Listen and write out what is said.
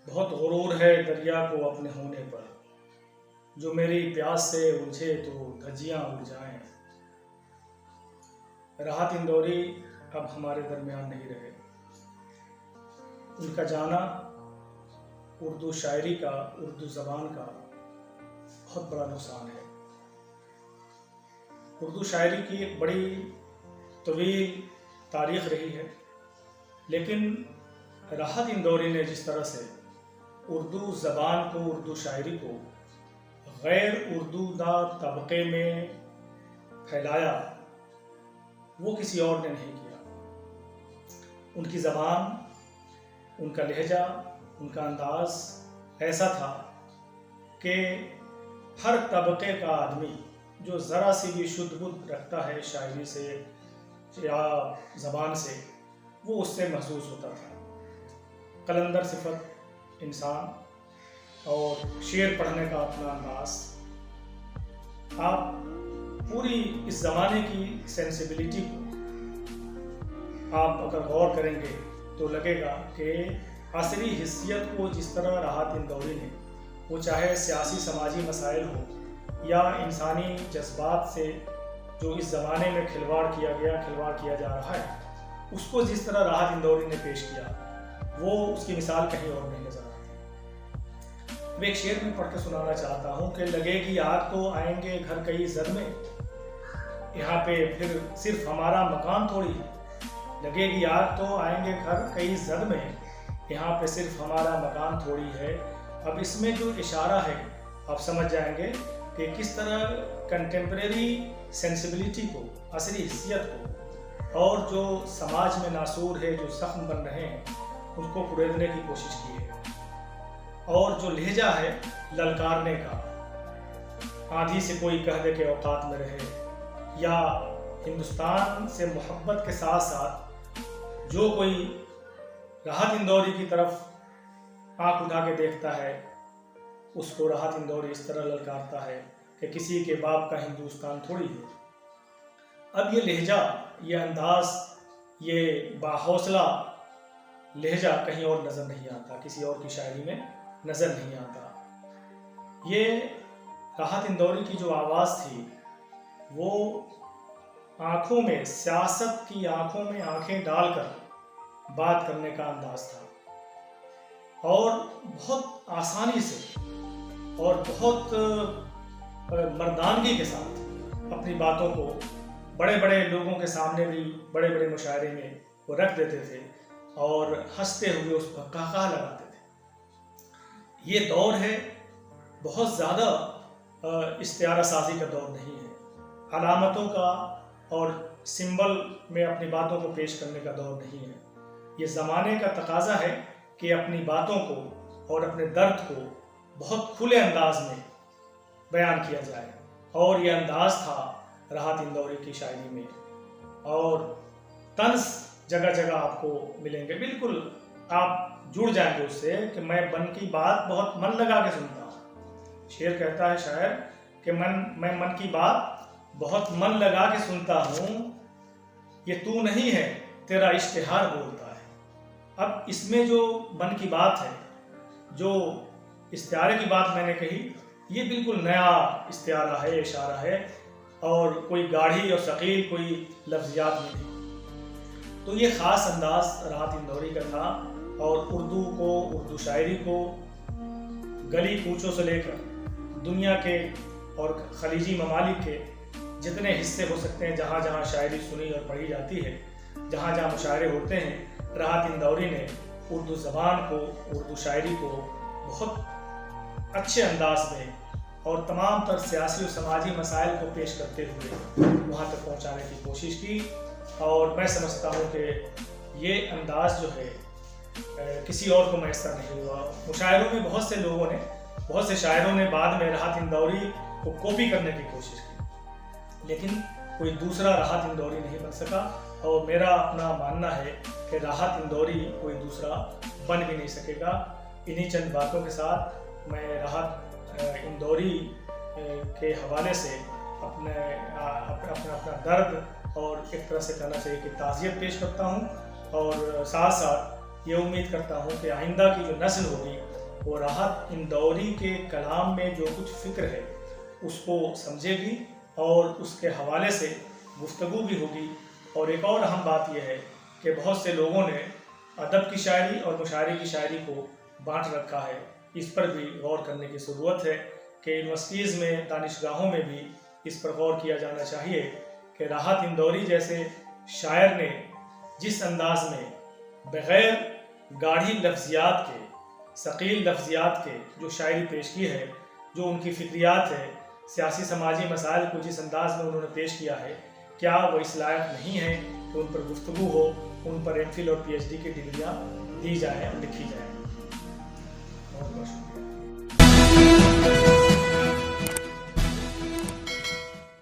بہت غرور ہے دریا کو اپنے ہونے پر، جو میری پیاس سے الجھے تو دھجیاں اڑ جائیں۔ راحت اندوری اب ہمارے درمیان نہیں رہے۔ ان کا جانا اردو شاعری کا، اردو زبان کا بہت بڑا نقصان ہے۔ اردو شاعری کی ایک بڑی طویل تاریخ رہی ہے، لیکن راحت اندوری نے جس طرح سے اردو زبان کو، اردو شاعری کو غیر اردو دا طبقے میں پھیلایا، وہ کسی اور نے نہیں کیا۔ ان کی زبان، ان کا لہجہ، ان کا انداز ایسا تھا کہ ہر طبقے کا آدمی جو ذرا سی بھی شدھ بدھ رکھتا ہے شاعری سے یا زبان سے، وہ اس سے محظوظ ہوتا تھا۔ قلندر صفت انسان اور شعر پڑھنے کا اپنا انداز، آپ پوری اس زمانے کی سینسیبلٹی کو آپ اگر غور کریں گے تو لگے گا کہ عصری حیثیت کو جس طرح راحت اندوری نے، وہ چاہے سیاسی سماجی مسائل ہو یا انسانی جذبات سے جو اس زمانے میں کھلواڑ کیا جا رہا ہے، اس کو جس طرح راحت اندوری نے پیش کیا، وہ اس کی مثال کہیں اور نہیں نظر آتی۔ میں ایک شعر میں پڑھ کے سنانا چاہتا ہوں کہ لگے گی آگ تو آئیں گے گھر کئی زد میں، یہاں پہ پھر صرف ہمارا مکان تھوڑی ہے۔ لگے گی آگ تو آئیں گے گھر کئی زد میں، یہاں پہ صرف ہمارا مکان تھوڑی ہے۔ اب اس میں جو اشارہ ہے آپ سمجھ جائیں گے کہ کس طرح کنٹمپریری سینسیبلٹی کو، عصری حیثیت کو، اور جو سماج میں ناسور ہے، جو زخم بن رہے ہیں، ان کو کریدنے کی کوشش کی ہے۔ اور جو لہجہ ہے للکارنے کا، آندھی سے کوئی کہہ دے کہ اوقات میں رہے، یا ہندوستان سے محبت کے ساتھ ساتھ جو کوئی راحت اندوری کی طرف آنکھ اٹھا کے دیکھتا ہے، اس کو راحت اندوری اس طرح للکارتا ہے کہ کسی کے باپ کا ہندوستان تھوڑی ہے۔ اب یہ لہجہ، یہ انداز، یہ باحوصلہ لہجہ کہیں اور نظر نہیں آتا، کسی اور کی شاعری میں نظر نہیں آتا۔ یہ راحت اندوری کی جو آواز تھی، وہ آنکھوں میں، سیاست کی آنکھوں میں آنکھیں ڈال کر بات کرنے کا انداز تھا، اور بہت آسانی سے اور بہت مردانگی کے ساتھ اپنی باتوں کو بڑے بڑے لوگوں کے سامنے بھی، بڑے بڑے مشاعرے میں وہ رکھ دیتے تھے اور ہنستے ہوئے اس پر قہقہہ لگاتے تھے۔ یہ دور ہے بہت زیادہ استعارہ سازی کا دور نہیں ہے، علامتوں کا اور سمبل میں اپنی باتوں کو پیش کرنے کا دور نہیں ہے۔ یہ زمانے کا تقاضا ہے کہ اپنی باتوں کو اور اپنے درد کو بہت کھلے انداز میں بیان کیا جائے، اور یہ انداز تھا راحت اندوری کی شاعری میں۔ اور طنز جگہ جگہ آپ کو ملیں گے، بالکل آپ جڑ جائیں گے اس سے کہ میں من کی بات بہت من لگا کے سنتا ہوں۔ شعر کہتا ہے شاعر کہ میں من کی بات بہت من لگا کے سنتا ہوں، یہ تو نہیں ہے تیرا اشتہار بولتا ہے۔ اب اس میں جو من کی بات ہے، جو استعارے کی بات میں نے کہی، یہ بالکل نیا استعارہ ہے، اشارہ ہے، اور کوئی گاڑھی اور ثقیل کوئی لفظیات نہیں۔ تو یہ خاص انداز راحت اندوری کا تھا، اور اردو کو، اردو شاعری کو گلی کوچوں سے لے کر دنیا کے اور خلیجی ممالک کے جتنے حصے ہو سکتے ہیں، جہاں جہاں شاعری سنی اور پڑھی جاتی ہے، جہاں جہاں مشاعرے ہوتے ہیں، راحت اندوری نے اردو زبان کو، اردو شاعری کو بہت اچھے انداز میں اور تمام تر سیاسی و سماجی مسائل کو پیش کرتے ہوئے وہاں تک پہنچانے کی کوشش کی۔ اور میں سمجھتا ہوں کہ یہ انداز جو ہے کسی اور کو میسر نہیں ہوا۔ مشاعروں میں بہت سے لوگوں نے، بہت سے شاعروں نے بعد میں راحت اندوری کو کاپی کرنے کی کوشش کی، لیکن کوئی دوسرا راحت اندوری نہیں بن سکا، اور میرا اپنا ماننا ہے کہ راحت اندوری کوئی دوسرا بن بھی نہیں سکے گا۔ انہی چند باتوں کے ساتھ میں راحت اندوری کے حوالے سے اپنا درد اور ایک طرح سے کہنا چاہیے کہ تعزیت پیش کرتا ہوں، اور ساتھ ساتھ یہ امید کرتا ہوں کہ آئندہ کی جو نسل ہوگی وہ راحت اندوری کے کلام میں جو کچھ فکر ہے اس کو سمجھے گی اور اس کے حوالے سے گفتگو بھی ہوگی۔ اور ایک اور اہم بات یہ ہے کہ بہت سے لوگوں نے ادب کی شاعری اور مشاعرے کی شاعری کو بانٹ رکھا ہے، اس پر بھی غور کرنے کی ضرورت ہے کہ یونیورسٹیز میں، دانشگاہوں میں بھی اس پر غور کیا جانا چاہیے کہ راحت اندوری جیسے شاعر نے جس انداز میں بغیر گاڑھی لفظیات کے، ثقیل لفظیات کے جو شاعری پیش کی ہے، جو ان کی فکریات ہے، سیاسی سماجی مسائل کو جس انداز میں انہوں نے پیش کیا ہے، کیا وہ اس لائق نہیں ہے کہ ان پر گفتگو ہو، ان پر ایم فل اور پی ایچ ڈی کی ڈگریاں دی جائیں اور لکھی جائیں۔ بہت بہت شکریہ۔